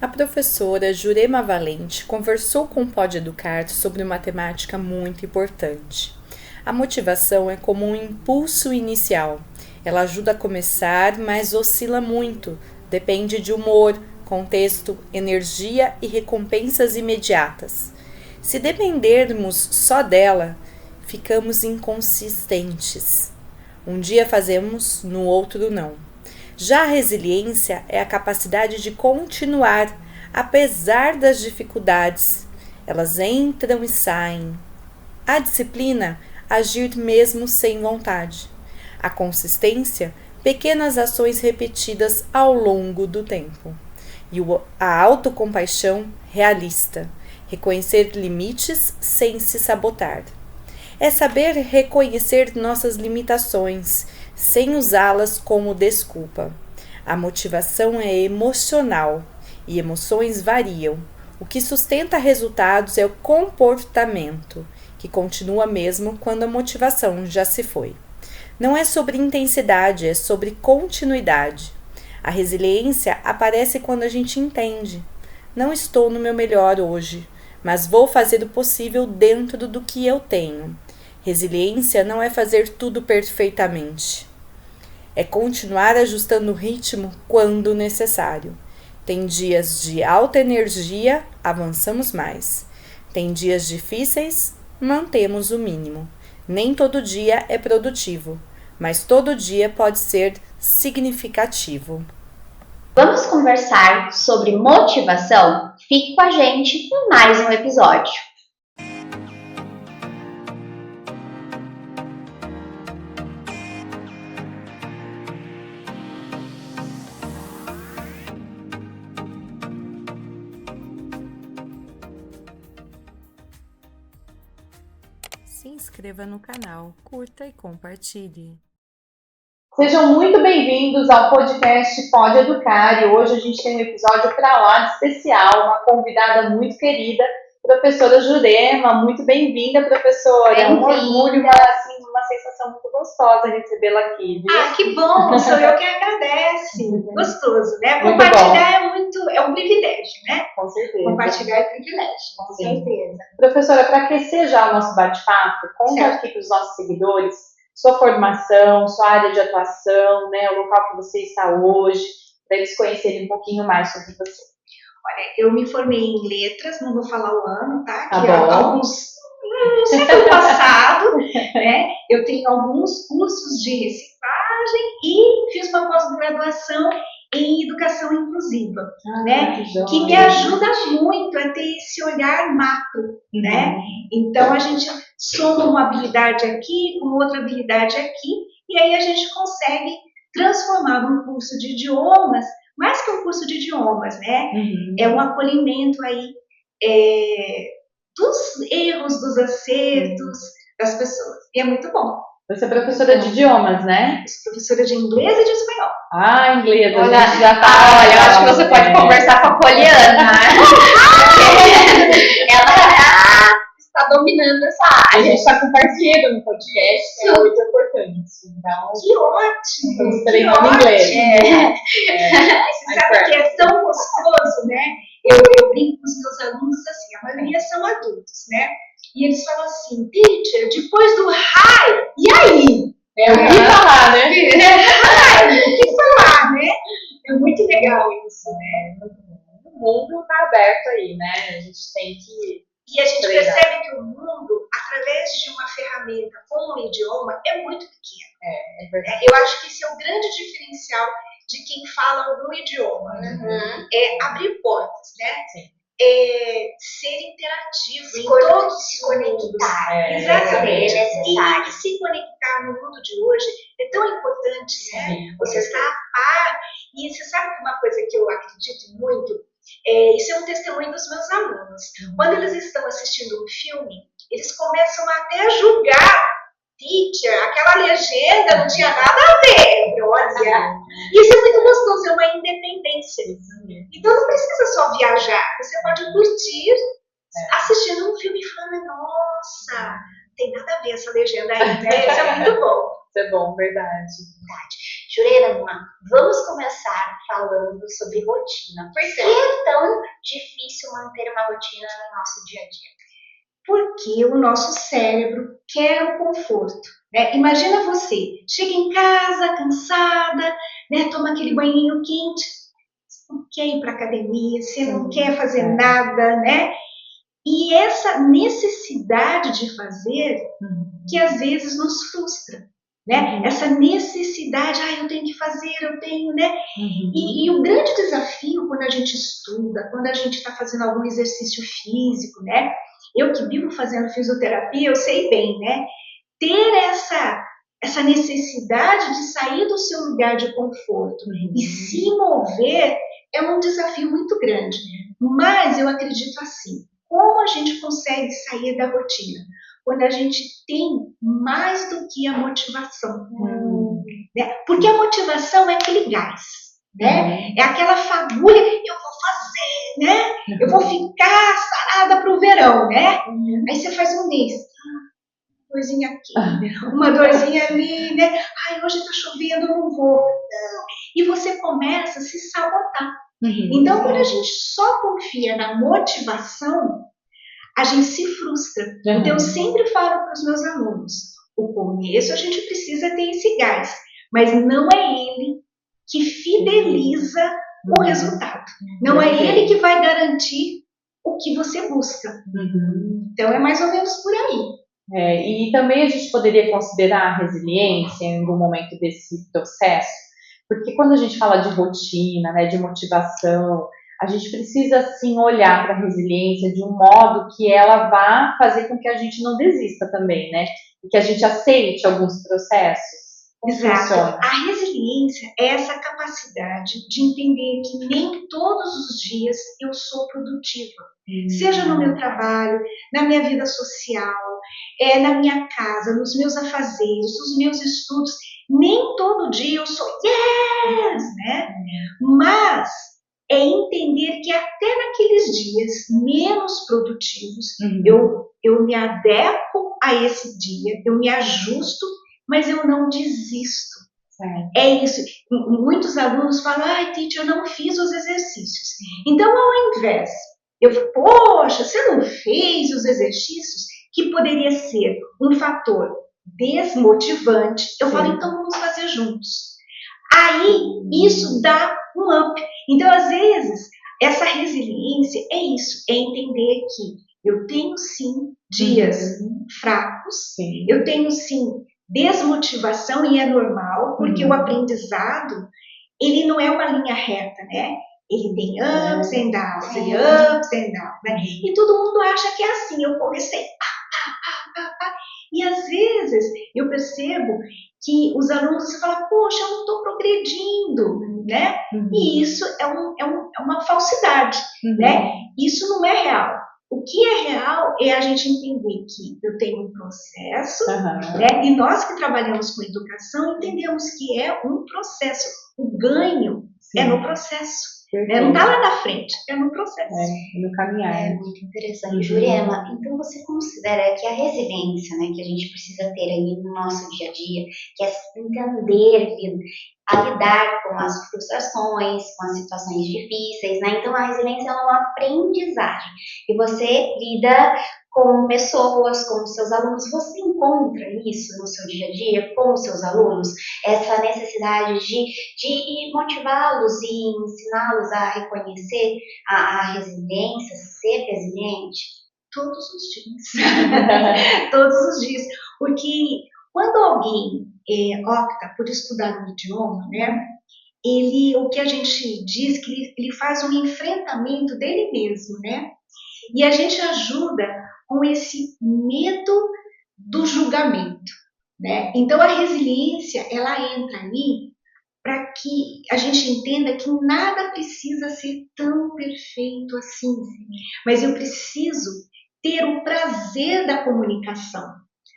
A professora Jurema Valente conversou com o Pode Educar sobre uma temática muito importante. A motivação é como um impulso inicial. Ela ajuda a começar, mas oscila muito. Depende de humor, contexto, energia e recompensas imediatas. Se dependermos só dela, ficamos inconsistentes. Um dia fazemos, no outro não. Já a resiliência é a capacidade de continuar, apesar das dificuldades. Elas entram e saem. A disciplina, agir mesmo sem vontade. A consistência, pequenas ações repetidas ao longo do tempo. E a autocompaixão, realista, reconhecer limites sem se sabotar. É saber reconhecer nossas limitações, sem usá-las como desculpa. A motivação é emocional e emoções variam. O que sustenta resultados é o comportamento, que continua mesmo quando a motivação já se foi. Não é sobre intensidade, é sobre continuidade. A resiliência aparece quando a gente entende. Não estou no meu melhor hoje, mas vou fazer o possível dentro do que eu tenho. Resiliência não é fazer tudo perfeitamente. É continuar ajustando o ritmo quando necessário. Tem dias de alta energia, avançamos mais. Tem dias difíceis, mantemos o mínimo. Nem todo dia é produtivo, mas todo dia pode ser significativo. Vamos conversar sobre motivação? Fique com a gente em mais um episódio. Se inscreva no canal, curta e compartilhe. Sejam muito bem-vindos ao podcast Pode Educar, e hoje a gente tem um episódio para lá de especial, uma convidada muito querida, professora Jurema. Muito bem-vinda, professora. É um orgulho, uma sensação muito gostosa recebê-la aqui, viu? Ah, que bom, sou eu que agradece. Gostoso, né? Compartilhar é um privilégio, né? Com certeza. Compartilhar é privilégio, com certeza. Professora, para aquecer já o nosso bate-papo, conta aqui para os nossos seguidores sua formação, sua área de atuação, né, o local que você está hoje, para eles conhecerem um pouquinho mais sobre você. Olha, eu me formei em letras, não vou falar o ano, tá? Tá que bom. século passado, né? Eu tenho alguns cursos de reciclagem e fiz uma pós-graduação em educação inclusiva, né? Que me ajuda muito a ter esse olhar macro, né? Então a gente soma uma habilidade aqui com outra habilidade aqui, e aí a gente consegue transformar um curso de idiomas, mais que um curso de idiomas, né? É um acolhimento aí dos erros, dos acertos das pessoas. E é muito bom. Você é professora de idiomas, né? Sou professora de inglês e de espanhol. Ah, inglês. Olha, olha, eu acho que você pode conversar com a Poliana. Ela está dominando essa área. A gente está compartilhando no podcast, que é muito importante. Então, que ótimo! Estamos treinando inglês. Você sabe que é tão gostoso, né? Eu brinco com os meus alunos assim, a maioria são adultos, né? E eles falam assim, teacher, depois do hi, e aí? É o que falar, né? O que falar, né? É muito legal isso, né? O mundo está aberto aí, né? A gente tem que... E a gente percebe que o mundo, através de uma ferramenta como o idioma, é muito pequeno. É verdade. Eu acho que esse é o grande diferencial de quem fala algum idioma. É abrir portas, né? Sim. É ser interativo, se conectar. Exatamente. É necessário. E se conectar no mundo de hoje é tão importante, né? Sim. Você está a par. E você sabe que uma coisa que eu acredito muito, isso é um testemunho dos meus alunos. Quando eles estão assistindo um filme, eles começam até a julgar. Teacher, aquela legenda não tinha nada a ver. Olha, isso é muito gostoso, é uma independência. Então não precisa só viajar, você pode curtir assistindo um filme e falando, nossa, tem nada a ver essa legenda aí, né? Isso é muito bom. Isso é bom, verdade. Jurema, vamos começar falando sobre rotina. Por que é tão difícil manter uma rotina no nosso dia a dia? Porque o nosso cérebro quer o conforto. Né? Imagina você, chega em casa cansada, né, toma aquele banhinho quente, você não quer ir para a academia, você não quer fazer nada, né? E essa necessidade de fazer que às vezes nos frustra. Né? Essa necessidade, eu tenho que fazer, eu tenho, né? E o grande desafio quando a gente estuda, quando a gente está fazendo algum exercício físico, né? Eu que vivo fazendo fisioterapia, eu sei bem, né? Ter essa necessidade de sair do seu lugar de conforto e se mover é um desafio muito grande. Mas eu acredito assim, como a gente consegue sair da rotina? Quando a gente tem mais do que a motivação. Né? Porque a motivação é aquele gás. Né? É aquela fagulha, eu vou fazer, né? Eu vou ficar sarada para o verão, né? Aí você faz um mês, uma dorzinha aqui, uma dorzinha ali, né? Hoje está chovendo, eu não vou. Não. E você começa a se sabotar. Então, quando a gente só confia na motivação, a gente se frustra. Então, eu sempre falo para os meus alunos, o começo a gente precisa ter esse gás, mas não é ele que fideliza o resultado. Não é ele que vai garantir o que você busca. Então, é mais ou menos por aí. E também a gente poderia considerar a resiliência em algum momento desse processo, porque quando a gente fala de rotina, né, de motivação, a gente precisa, sim, olhar para a resiliência de um modo que ela vá fazer com que a gente não desista também, né? E que a gente aceite alguns processos. Exato. A resiliência é essa capacidade de entender que nem todos os dias eu sou produtiva. Seja no meu trabalho, na minha vida social, na minha casa, nos meus afazeres, nos meus estudos. Nem todo dia eu sou né? Mas é entender que até naqueles dias menos produtivos, eu me adequo a esse dia, eu me ajusto, mas eu não desisto. É isso. Muitos alunos falam, teacher, eu não fiz os exercícios. Então, ao invés, poxa, você não fez os exercícios, que poderia ser um fator desmotivante, eu falo, então vamos fazer juntos. Aí, isso dá um up. Então, às vezes, essa resiliência é isso, é entender que eu tenho, sim, dias fracos, eu tenho, sim, desmotivação, e é normal, porque o aprendizado, ele não é uma linha reta, né? Ele tem ups and downs, ups and downs, né? E todo mundo acha que é assim, eu comecei, e às vezes eu percebo que os alunos falam, poxa, eu não estou progredindo, né? E isso é uma falsidade, né? Isso não é real. O que é real é a gente entender que eu tenho um processo, né? E nós que trabalhamos com educação entendemos que é um processo. O ganho é no processo. Não está lá na frente, é no processo. No caminhar. É muito interessante. Jurema, então você considera que a resiliência, né, que a gente precisa ter aí no nosso dia a dia, que é entender a lidar com as frustrações, com as situações difíceis, né? Então a resiliência é uma aprendizagem. E você lida com pessoas, com os seus alunos, você encontra isso no seu dia a dia com os seus alunos? Essa necessidade de motivá-los e ensiná-los a reconhecer a resiliência, ser resiliente? Todos os dias. Todos os dias. Porque quando alguém opta por estudar um idioma, né, o que a gente diz que ele faz um enfrentamento dele mesmo, né? E a gente ajuda com esse medo do julgamento, né? Então a resiliência, ela entra aí para que a gente entenda que nada precisa ser tão perfeito assim, mas eu preciso ter o prazer da comunicação,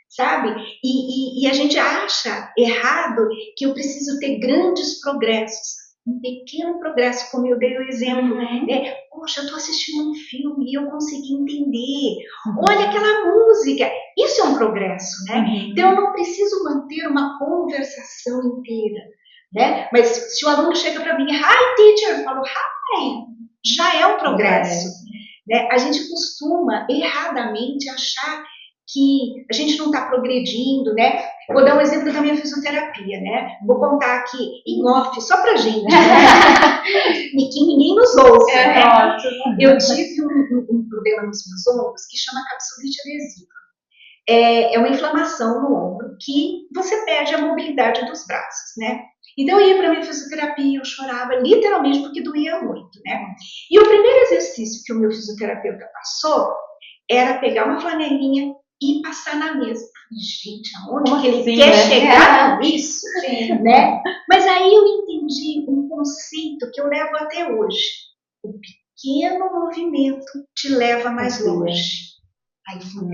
sabe? E a gente acha errado que eu preciso ter grandes progressos. Um pequeno progresso, como eu dei o exemplo, né? Poxa, eu estou assistindo um filme e eu consegui entender. Olha aquela música. Isso é um progresso, né? Então eu não preciso manter uma conversação inteira, né? Mas se o aluno chega para mim, hi teacher, eu falo hi, já é um progresso. Né? A gente costuma erradamente achar que a gente não está progredindo, né? Vou dar um exemplo da minha fisioterapia, né? Vou contar aqui em off, só pra gente, né? E que ninguém nos ouça, né? Eu tive um problema nos meus ombros que chama capsulite adesiva. É uma inflamação no ombro que você perde a mobilidade dos braços, né? Então eu ia para minha fisioterapia, eu chorava literalmente porque doía muito, né? E o primeiro exercício que o meu fisioterapeuta passou era pegar uma flanelinha e passar na mesa. Gente, aonde que ele quer chegar com isso? Né? Mas aí eu entendi um conceito que eu levo até hoje. O pequeno movimento te leva mais longe.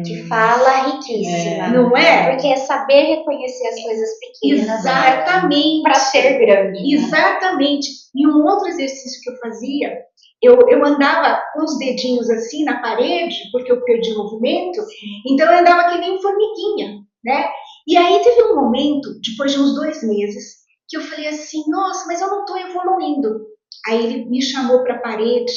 Que fala riquíssima. Não é? Porque é saber reconhecer as coisas pequenas. Exatamente. Para ser grande. Exatamente. E um outro exercício que eu fazia, eu andava com os dedinhos assim na parede, porque eu perdi o movimento, então eu andava que nem formiguinha, né? E aí teve um momento, depois de uns 2 meses, que eu falei assim, nossa, mas eu não estou evoluindo. Aí ele me chamou para a parede,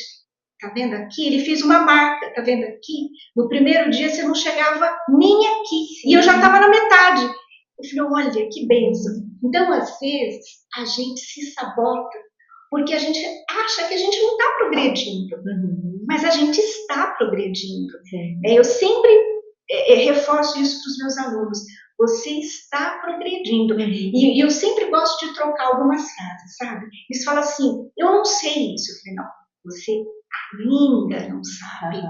tá vendo aqui? Ele fez uma marca, tá vendo aqui? No primeiro dia você não chegava nem aqui, e eu já estava na metade. Eu falei, olha, que bênção. Então, às vezes, a gente se sabota, porque a gente acha que a gente não está progredindo, mas a gente está progredindo. Eu sempre reforço isso para os meus alunos. Você está progredindo. E eu sempre gosto de trocar algumas frases, sabe? Eles falam assim, eu não sei isso. Eu falei, não, você ainda não sabe.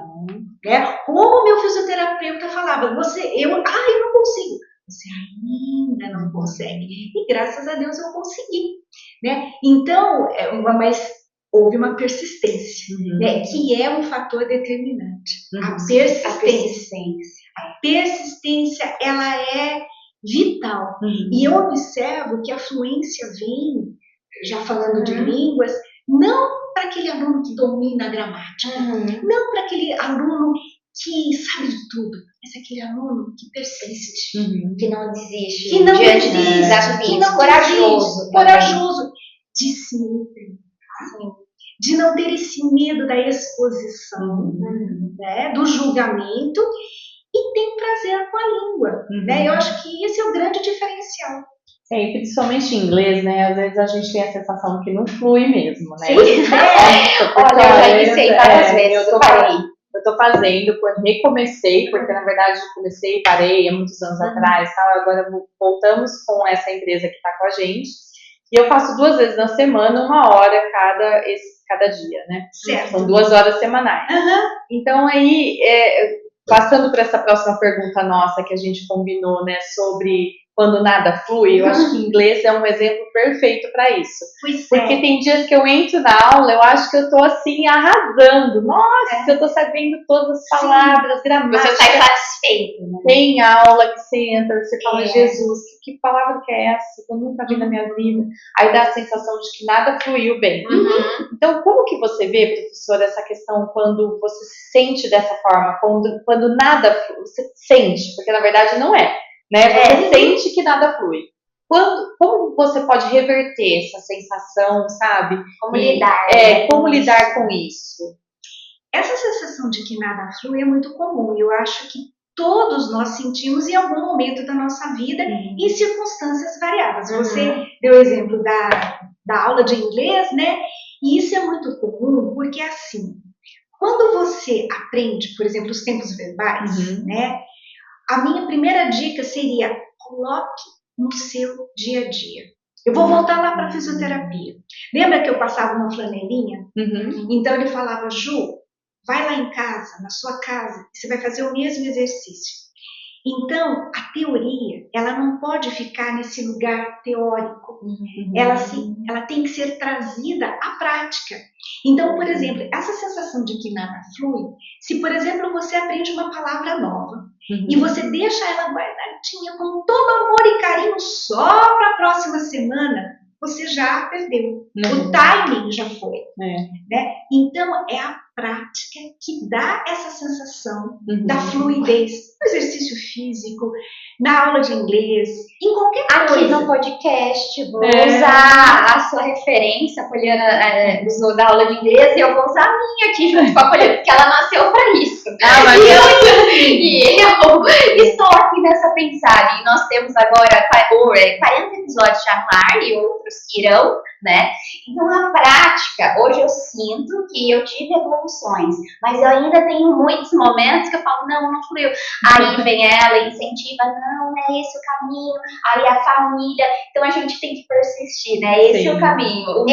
Né? Como o meu fisioterapeuta falava, eu não consigo. Você ainda não consegue. E graças a Deus eu consegui. Né? Então, mas houve uma persistência, né? Que é um fator determinante. A persistência. A persistência, ela é vital. E eu observo que a fluência vem, já falando de línguas, não para aquele aluno que domina a gramática, não para aquele aluno que sabe de tudo, mas aquele aluno que persiste, que não desiste, que não diante desiste, dos desafios, que não corajoso, de se enfrentar, de não ter esse medo da exposição, né, do julgamento, e tem prazer com a língua. Né? Eu acho que esse é o grande diferencial. E principalmente em inglês, né? Às vezes a gente tem a sensação que não flui mesmo, né? Sim. Olha, eu já iniciei várias vezes, eu parei. Eu estou fazendo, recomecei, porque na verdade eu comecei e parei há muitos anos atrás, tal. Agora voltamos com essa empresa que está com a gente. E eu faço 2 vezes na semana, 1 hora cada dia, né? Certo. São 2 horas semanais. Então aí, passando para essa próxima pergunta nossa que a gente combinou, né? Sobre quando nada flui, eu acho que inglês é um exemplo perfeito para isso. Porque tem dias que eu entro na aula, eu acho que eu tô assim, arrasando. Nossa, eu tô sabendo todas as palavras, gramática. Você sai satisfeito, né? Tem aula que você entra, você fala, Jesus, que palavra que é essa? Que eu nunca vi na minha vida. Aí dá a sensação de que nada fluiu bem. Então, como que você vê, professora, essa questão quando você se sente dessa forma? Quando nada flui, você sente, porque na verdade não é. Né? Você sente que nada flui. Como você pode reverter essa sensação, sabe? Como lidar? Como lidar com isso? Essa sensação de que nada flui é muito comum. Eu acho que todos nós sentimos em algum momento da nossa vida em circunstâncias variadas. Você deu o exemplo da aula de inglês, né? E isso é muito comum porque, assim, quando você aprende, por exemplo, os tempos verbais, né? A minha primeira dica seria, coloque no seu dia a dia. Eu vou voltar lá para a fisioterapia. Lembra que eu passava uma flanelinha? Então ele falava, Ju, vai lá em casa, na sua casa, e você vai fazer o mesmo exercício. Então, a teoria, ela não pode ficar nesse lugar teórico. Ela tem que ser trazida à prática. Então, por exemplo, essa sensação de que nada flui, se, por exemplo, você aprende uma palavra nova e você deixa ela guardadinha com todo amor e carinho só para a próxima semana, você já perdeu. O timing já foi. Né? Então, é a prática que dá essa sensação da fluidez no exercício físico, na aula de inglês, em qualquer coisa. Aqui no podcast, vou usar a sua referência, a Poliana usou da aula de inglês, e eu vou usar a minha aqui junto com a Poliana, porque ela nasceu para isso. E eu estou aqui nessa pensada, e nós temos agora 40 episódios já no ar, e outros que irão, né? Então, na prática, hoje eu sinto que eu tive evoluções, mas eu ainda tenho muitos momentos que eu falo, não fluiu. Aí vem ela e incentiva, não é esse o caminho. Aí a família, então a gente tem que persistir, né? Esse é o caminho.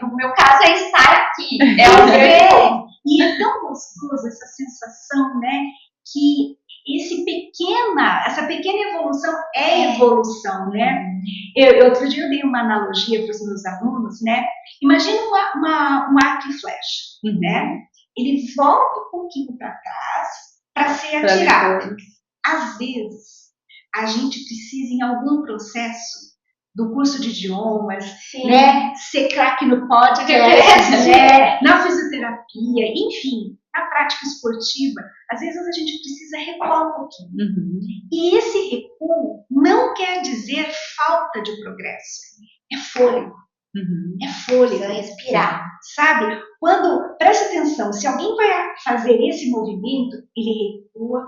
No meu caso é estar aqui. É o meu. E é tão gostoso essa sensação, né? Que essa pequena evolução é evolução, né? Outro dia eu dei uma analogia para os meus alunos, né? Imagina um arco e flecha, né? Ele volta um pouquinho para trás para ser atirado. Às vezes, a gente precisa, em algum processo do curso de idiomas, né? Ser craque no podcast, né? Na fisioterapia, enfim, na prática esportiva, às vezes a gente precisa recuar um pouquinho. E esse recuo não quer dizer falta de progresso, é fôlego. É fôlego, é respirar, sabe? Presta atenção, se alguém vai fazer esse movimento, ele recua,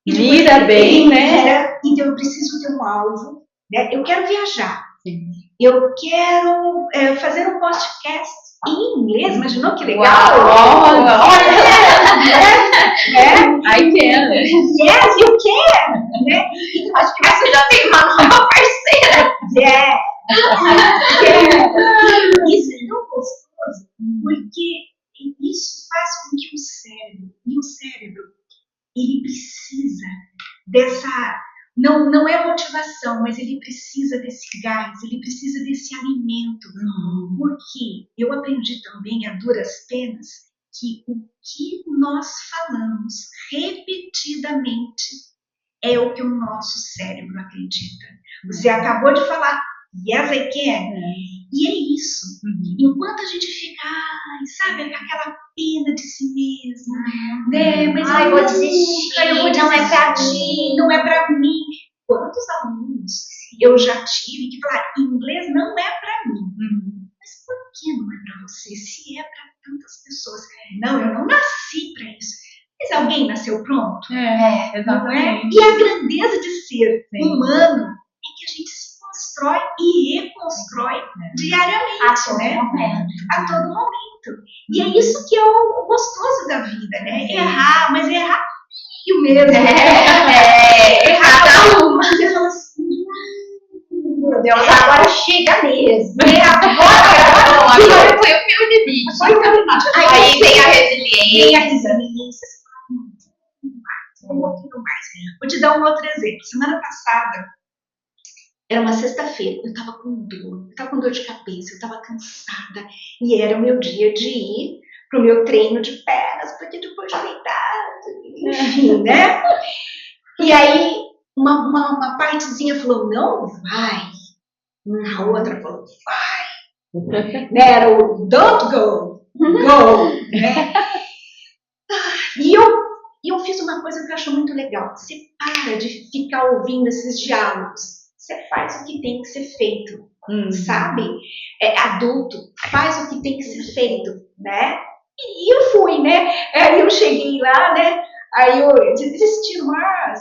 mira bem, né? Então eu preciso ter um alvo, né? Eu quero viajar, eu quero fazer um podcast em inglês, imaginou que legal? Olha! I can! Yes, you can! Né? Então, acho que você já tem uma nova parceira. Isso é tão gostoso, porque isso faz com que o cérebro, ele precisa dessa, não é motivação, mas ele precisa desse gás, ele precisa desse alimento. Porque eu aprendi também, a duras penas, que o que nós falamos repetidamente é o que o nosso cérebro acredita. Você acabou de falar, yes, I can. E é isso. Enquanto a gente fica, sabe, aquela pena de si mesmo, né? Mas eu vou desistir, não é pra mim. Não é pra mim. Quantos alunos eu já tive que falaram, inglês não é pra mim. Mas por que não é pra você? Se é pra tantas pessoas. Não, eu não nasci pra isso. Mas alguém nasceu pronto? Exatamente. E a grandeza de ser humano é que a gente se constrói e reconstrói diariamente, a todo momento. E é isso que é o gostoso da vida, né? Errar, mas errar feio mesmo. Errar cada uma. Você fala assim, meu Deus, agora chega mesmo. Agora foi o meu limite. Aí vem a resiliência. Um pouquinho mais. Vou te dar um outro exemplo. Semana passada, era uma sexta-feira, eu tava com dor de cabeça, eu tava cansada, e era o meu dia de ir pro meu treino de pernas, porque depois de idade, enfim, né? E aí, uma partezinha falou, não vai. A outra falou, vai. Né? Era o don't go, go, né? E eu fiz uma coisa que eu acho muito legal. Você para de ficar ouvindo esses diálogos. Você faz o que tem que ser feito, sabe? Adulto, faz o que tem que ser feito, né? E eu fui, né? Aí eu cheguei lá, né? Aí eu desisti,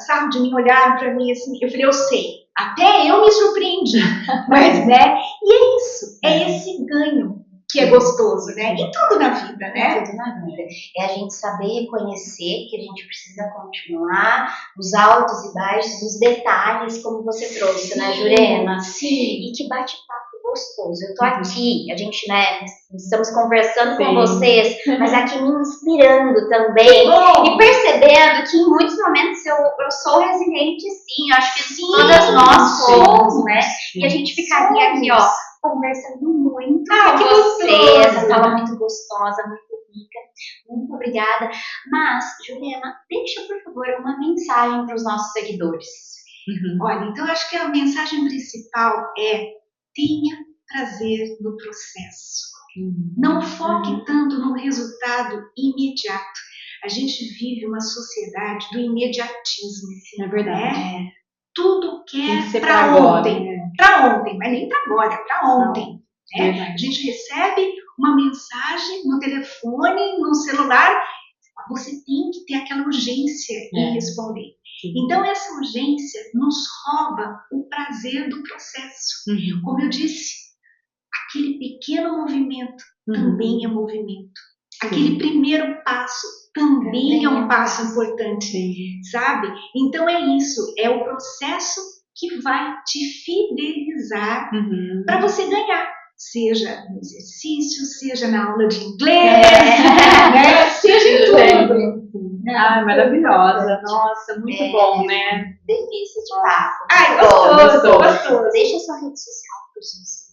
sarro de mim, olharam pra mim assim. Eu falei, eu sei. Até eu me surpreendi. Mas, né? E é isso. É esse ganho que é gostoso, né? E tudo na vida, né? Tudo na vida. É a gente saber reconhecer que a gente precisa continuar, os altos e baixos, os detalhes, como você trouxe, né, Jurema? Sim. E que bate-papo gostoso. Eu tô aqui, a gente, né, estamos conversando com vocês, mas aqui me inspirando também. E percebendo que em muitos momentos eu sou resiliente, sim. Eu acho que todas nós somos, né? E a gente ficaria aqui, ó, conversando muito com vocês. Essa fala muito gostosa, muito rica. Muito obrigada. Mas, Jurema, deixa, por favor, uma mensagem para os nossos seguidores. Olha, então eu acho que a mensagem principal é: tenha prazer no processo. Não foque tanto no resultado imediato. A gente vive uma sociedade do imediatismo. É verdade. Né? Tudo Tem que ser quer pra para agora, ontem. né? Para ontem, mas nem para agora, é para ontem. Né? Verdade. A gente recebe uma mensagem no telefone, no celular, você tem que ter aquela urgência em responder. Então, essa urgência nos rouba o prazer do processo. Como eu disse, aquele pequeno movimento também é movimento. Aquele primeiro passo também é um passo importante, sabe? Então é isso, é o processo que vai te fidelizar para você ganhar. Seja no exercício, seja na aula de inglês, né? Seja em tudo. Ai, maravilhosa. Nossa, muito bom, né? Delícia de papo. Ai, gostoso. Deixa a sua rede social para gente.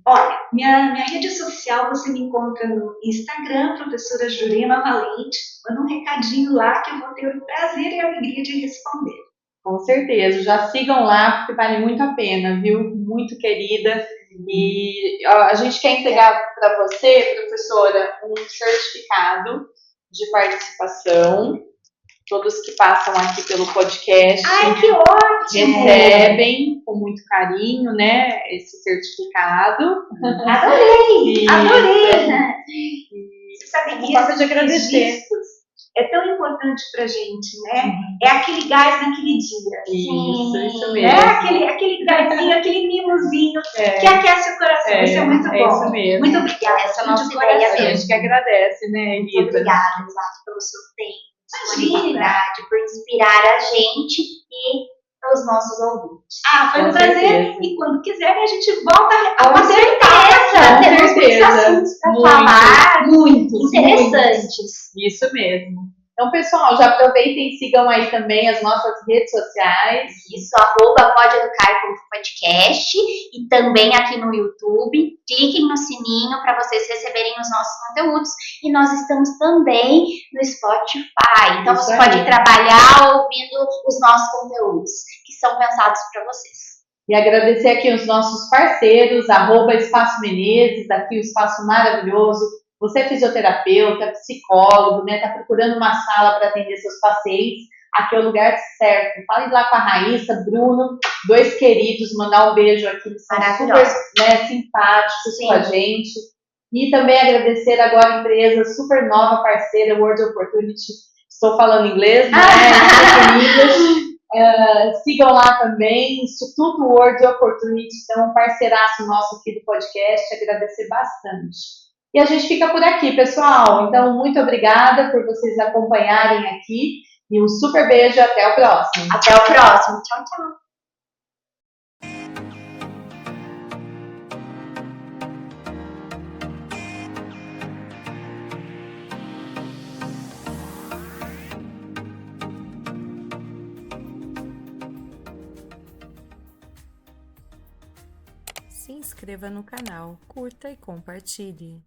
Olha, minha rede social você me encontra no Instagram, professora Jurema Valente. Manda um recadinho lá que eu vou ter o prazer e a alegria de responder. Com certeza, já sigam lá porque vale muito a pena, viu? Muito querida. E a gente quer entregar para você, professora, um certificado de participação. Todos que passam aqui pelo podcast Ai, que ótimo! recebem com muito carinho, né, esse certificado. Adorei! Você sabe que forma de agradecer. É tão importante pra gente, né? É aquele gás naquele dia. Isso mesmo. É aquele gásinho, aquele mimozinho que aquece o coração. Isso é muito bom. Isso mesmo. Muito obrigada. Essa é a nossa ideia A gente que agradece, né, Elisa? Muito obrigada, Exato, pelo seu tempo, disponibilidade, por inspirar a gente e os nossos ouvintes. Foi um prazer. E quando quiser, a gente volta a Com certeza. Temos muitos assuntos para falar, muito interessantes. Isso mesmo. Então, pessoal, já aproveitem e sigam aí também as nossas redes sociais. Isso, @podeeducar.podcast e também aqui no YouTube. Cliquem no sininho para vocês receberem os nossos conteúdos. E nós estamos também no Spotify. Então, você pode trabalhar ouvindo os nossos conteúdos, que são pensados para vocês. E agradecer aqui os nossos parceiros, @Espaço Menezes, aqui o espaço maravilhoso. Você é fisioterapeuta, psicólogo, né? Tá procurando uma sala para atender seus pacientes. Aqui é o lugar certo. Fale lá com a Raíssa, Bruno, 2 queridos, mandar um beijo aqui. Eles são super simpáticos com a gente. E também agradecer agora a empresa super nova, parceira, World Opportunity. Estou falando inglês, né? Sigam lá também, Instituto World Opportunity, então um parceiraço nosso aqui do podcast, agradecer bastante. E a gente fica por aqui, pessoal. Então, muito obrigada por vocês acompanharem aqui e um super beijo, até o próximo. Até o próximo. Tchau, tchau. Se inscreva no canal, curta e compartilhe.